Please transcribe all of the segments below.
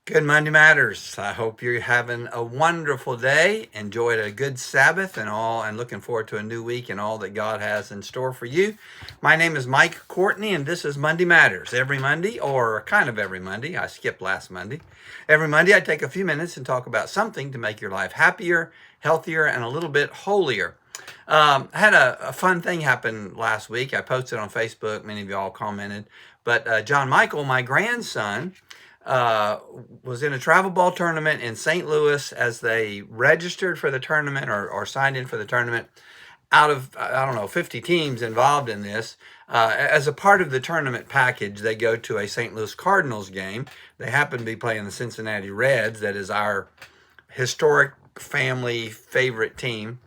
Good Monday Matters. I hope you're having a wonderful day. Enjoyed a good Sabbath and looking forward to a new week and all that God has in store for you. My name is Mike Courtney, and this is Monday Matters. Every Monday, or kind of every Monday, I skipped last Monday. Every Monday, I take a few minutes and talk about something to make your life happier, healthier, and a little bit holier. I had a fun thing happen last week. I posted on Facebook. Many of y'all commented. But John Michael, my grandson, uh, was in a travel ball tournament in St. Louis as they registered for the tournament or signed in for the tournament. Out of, I don't know, 50 teams involved in this, as a part of the tournament package, they go to a St. Louis Cardinals game. They happen to be playing the Cincinnati Reds, that is our historic family favorite team.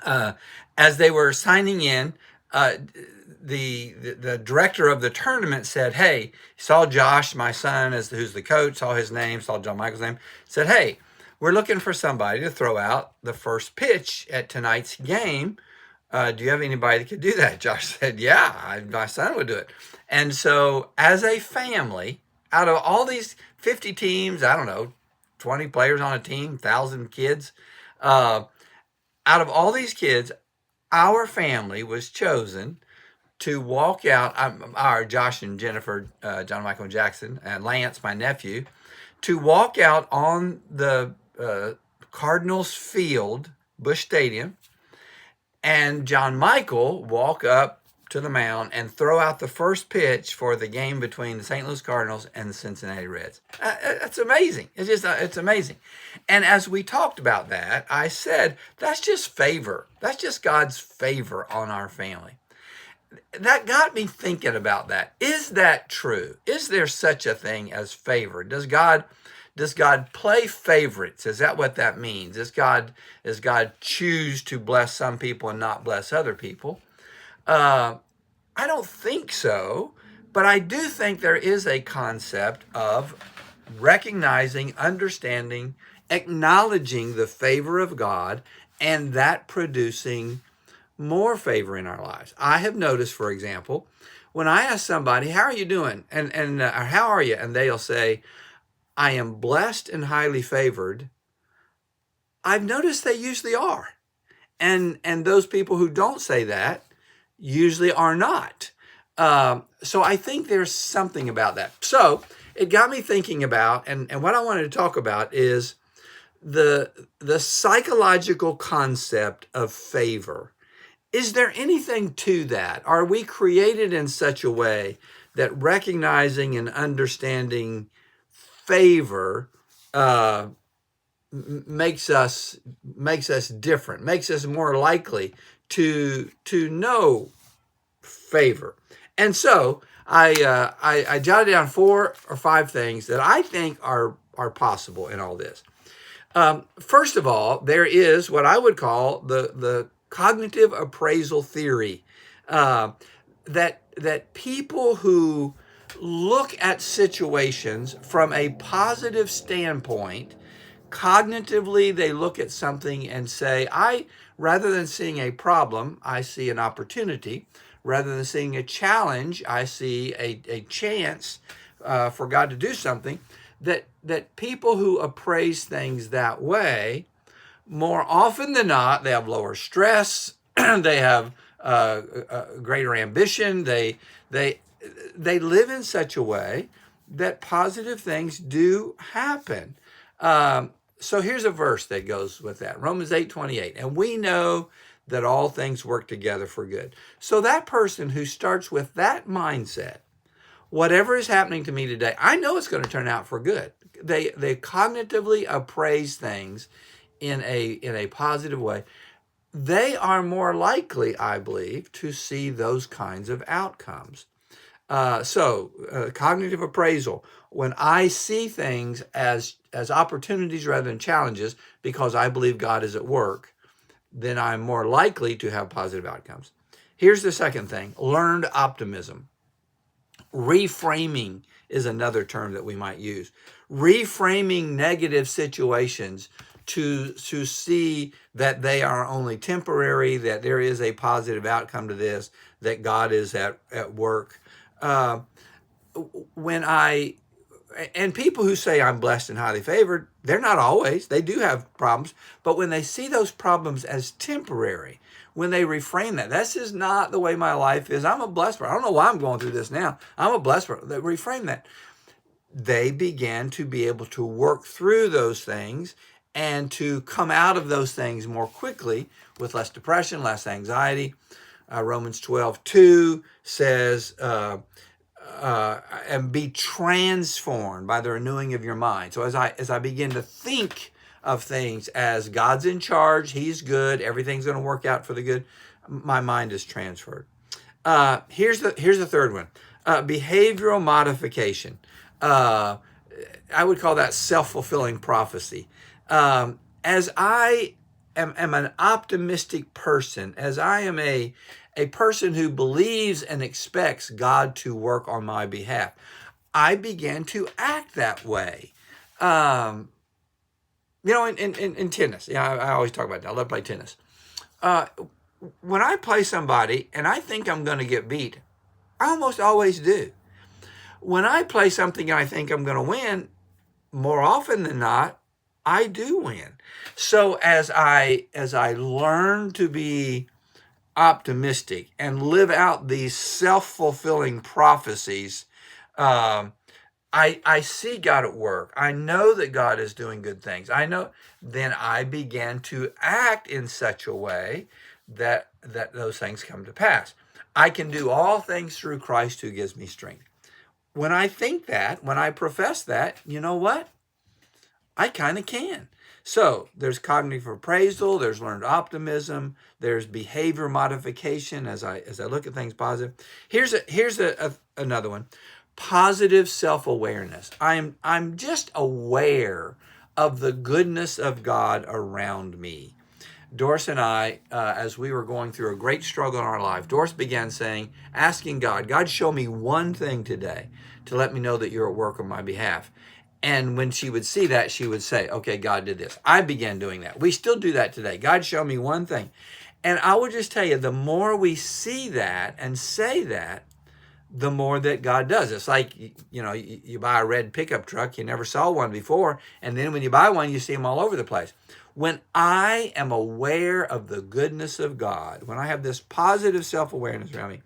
Uh, as they were signing in, uh, the director of the tournament said, "Hey," saw Josh, my son, as who's the coach, saw his name, saw John Michael's name, said, "Hey, we're looking for somebody to throw out the first pitch at tonight's game. Do you have anybody that could do that?" Josh said, "Yeah, my son would do it." And so, as a family, out of all these 50 teams, I don't know, 20 players on a team, 1,000 kids, uh, out of all these kids, our family was chosen to walk out, our Josh and Jennifer, John Michael and Jackson, and Lance, my nephew, to walk out on the Cardinals field, Busch Stadium, and John Michael walk up to the mound and throw out the first pitch for the game between the St. Louis Cardinals and the Cincinnati Reds. That's amazing. It's amazing. And as we talked about that, I said, that's just favor. That's just God's favor on our family. That got me thinking about that. Is that true? Is there such a thing as favor? Does God play favorites? Is that what that means? Does God choose to bless some people and not bless other people? I don't think so, but I do think there is a concept of recognizing, understanding, acknowledging the favor of God, and that producing more favor in our lives. I have noticed, for example, when I ask somebody, "How are you doing?" and "How are you?" and they'll say, "I am blessed and highly favored," I've noticed they usually are. And those people who don't say that usually are not. So I think there's something about that. So it got me thinking about, and what I wanted to talk about is the psychological concept of favor. Is there anything to that? Are we created in such a way that recognizing and understanding favor uh, makes us different, makes us more likely to know favor? And so I jotted down 4 or 5 things that I think are possible in all this. First of all, there is what I would call the cognitive appraisal theory, that people who look at situations from a positive standpoint, cognitively they look at something and say, I rather than seeing a problem, I see an opportunity. Rather than seeing a challenge, I see a chance for God to do something. That people who appraise things that way, more often than not, they have lower stress, they have greater ambition, they live in such a way that positive things do happen. So here's a verse that goes with that. Romans 8:28. And we know that all things work together for good. So that person who starts with that mindset, whatever is happening to me today, I know it's going to turn out for good. They cognitively appraise things in a positive way. They are more likely, I believe, to see those kinds of outcomes. Cognitive appraisal. When I see things as opportunities rather than challenges, because I believe God is at work, then I'm more likely to have positive outcomes. Here's the second thing: learned optimism. Reframing is another term that we might use. Reframing negative situations to see that they are only temporary, that there is a positive outcome to this, that God is at work. When I and people who say I'm blessed and highly favored, they're not always. They do have problems. But when they see those problems as temporary, when they reframe that, this is not the way my life is. I'm a blessed person. I don't know why I'm going through this now. I'm a blessed person. They reframe that. They began to be able to work through those things and to come out of those things more quickly with less depression, less anxiety. Romans 12:2 says, and be transformed by the renewing of your mind. So as I begin to think of things as God's in charge, He's good, everything's going to work out for the good, my mind is transferred. Here's the third one, behavioral modification. I would call that self-fulfilling prophecy. As I am an optimistic person, as I am a person who believes and expects God to work on my behalf, I began to act that way. In tennis, I always talk about that. I love to play tennis. When I play somebody and I think I'm going to get beat, I almost always do. When I play something and I think I'm going to win, more often than not, I do win. So as I learn to be optimistic and live out these self-fulfilling prophecies, I see God at work. I know that God is doing good things. Then I began to act in such a way that those things come to pass. I can do all things through Christ who gives me strength. When I think that, when I profess that, you know what? I kind of can. So there's cognitive appraisal, there's learned optimism, there's behavior modification as I look at things positive. Here's another one. Positive self-awareness. I'm just aware of the goodness of God around me. Doris and I, as we were going through a great struggle in our life, Doris began asking God, show me one thing today to let me know that you're at work on my behalf. And when she would see that, she would say, okay, God did this. I began doing that. We still do that today. God, show me one thing. And I will just tell you, the more we see that and say that, the more that God does. It's like, you buy a red pickup truck, you never saw one before, and then when you buy one, you see them all over the place. When I am aware of the goodness of God, when I have this positive self-awareness around me,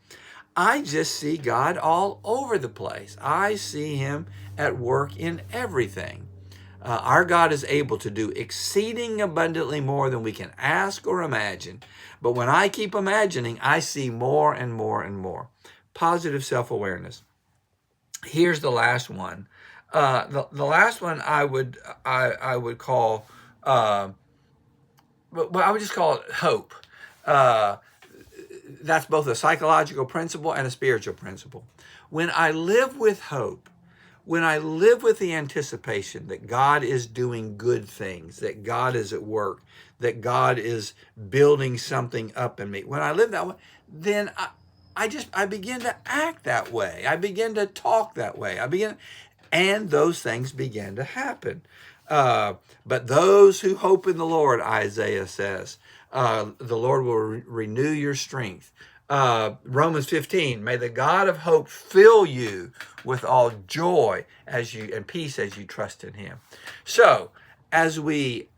I just see God all over the place. I see Him at work in everything. Our God is able to do exceeding abundantly more than we can ask or imagine. But when I keep imagining, I see more and more and more. Positive self-awareness. Here's the last one. The last one I would call, I would just call it hope. That's both a psychological principle and a spiritual principle. When I live with hope, when I live with the anticipation that God is doing good things, that God is at work, that God is building something up in me, when I live that way, then I begin to act that way. I begin to talk that way. And those things begin to happen. But those who hope in the Lord, Isaiah says, the Lord will renew your strength. Romans 15, may the God of hope fill you with all joy and peace as you trust in Him. So as we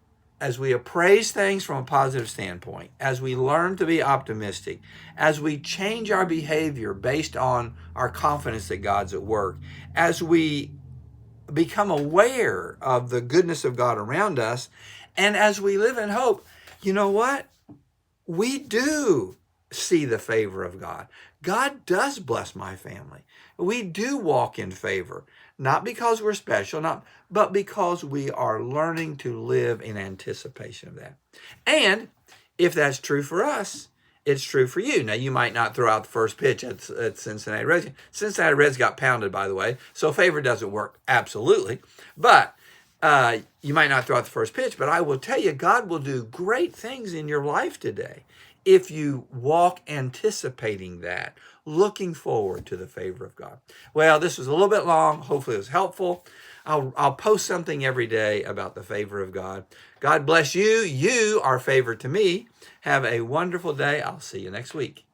appraise things from a positive standpoint, as we learn to be optimistic, as we change our behavior based on our confidence that God's at work, as we become aware of the goodness of God around us, and as we live in hope, you know what? We do see the favor of God. God does bless my family. We do walk in favor, not because we're special, but because we are learning to live in anticipation of that. And if that's true for us, it's true for you. Now, you might not throw out the first pitch at Cincinnati Reds. Cincinnati Reds got pounded, by the way, so favor doesn't work, absolutely. But you might not throw out the first pitch, but I will tell you, God will do great things in your life today if you walk anticipating that, looking forward to the favor of God. Well, this was a little bit long. Hopefully it was helpful. I'll post something every day about the favor of God. God bless you. You are favored to me. Have a wonderful day. I'll see you next week.